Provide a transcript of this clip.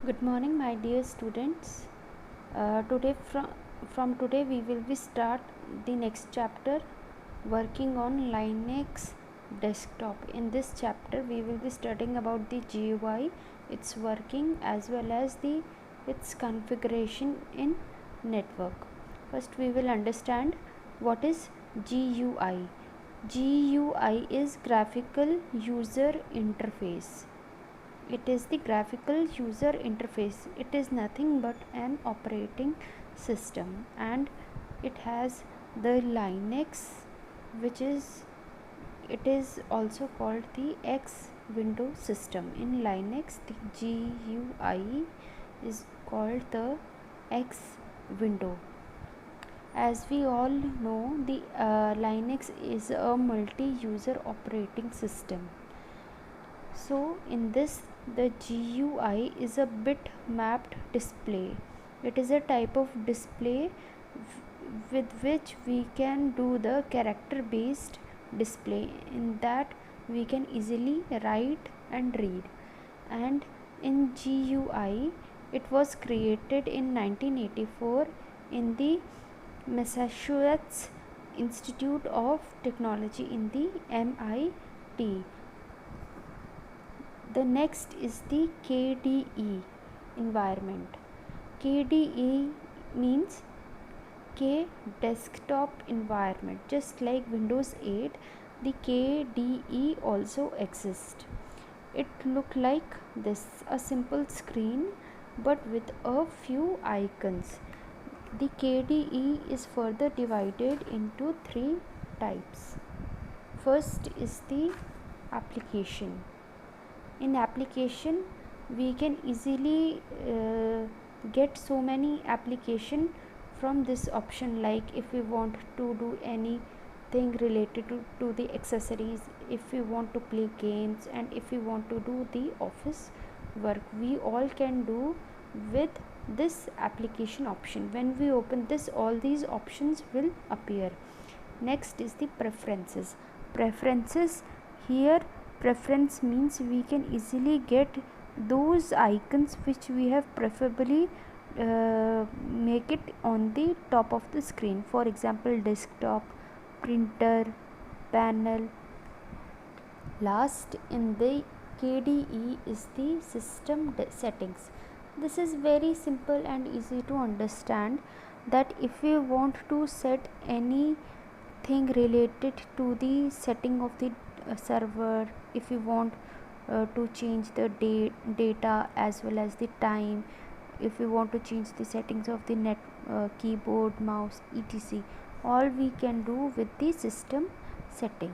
Good morning, my dear students. Today from today we will be start the next chapter, working on Linux desktop. In this chapter we will be studying about the GUI, its working, as well as its configuration in network. First we will understand what is GUI. GUI is graphical user interface. It is the graphical user interface. It is nothing but an operating system, and it has the Linux, which is it is also called the X window system. In Linux, the GUI is called the X window. As we all know, the Linux is a multi-user operating system. So in this, the GUI is a bitmapped display. It is a type of display with which we can do the character based display, in that we can easily write and read. And in GUI, it was created in 1984 in the Massachusetts Institute of Technology, in the MIT. The next is the KDE environment. KDE means K desktop environment. Just like Windows 8, the KDE also exists. It look like this, a simple screen but with a few icons. The KDE is further divided into three types. First is the application. In application, we can easily get so many application from this option. Like if we want to do anything related to the accessories, if we want to play games, and if we want to do the office work, we all can do with this application option. When we open this, all these options will appear. Next is the preferences. Here preference means we can easily get those icons which we have preferably make it on the top of the screen. For example, desktop, printer, panel. Last in the KDE is the system settings. This is very simple and easy to understand, that if we want to set anything related to the setting of the server, if we want to change the data as well as the time, if we want to change the settings of the keyboard, mouse, etc., all we can do with the system setting.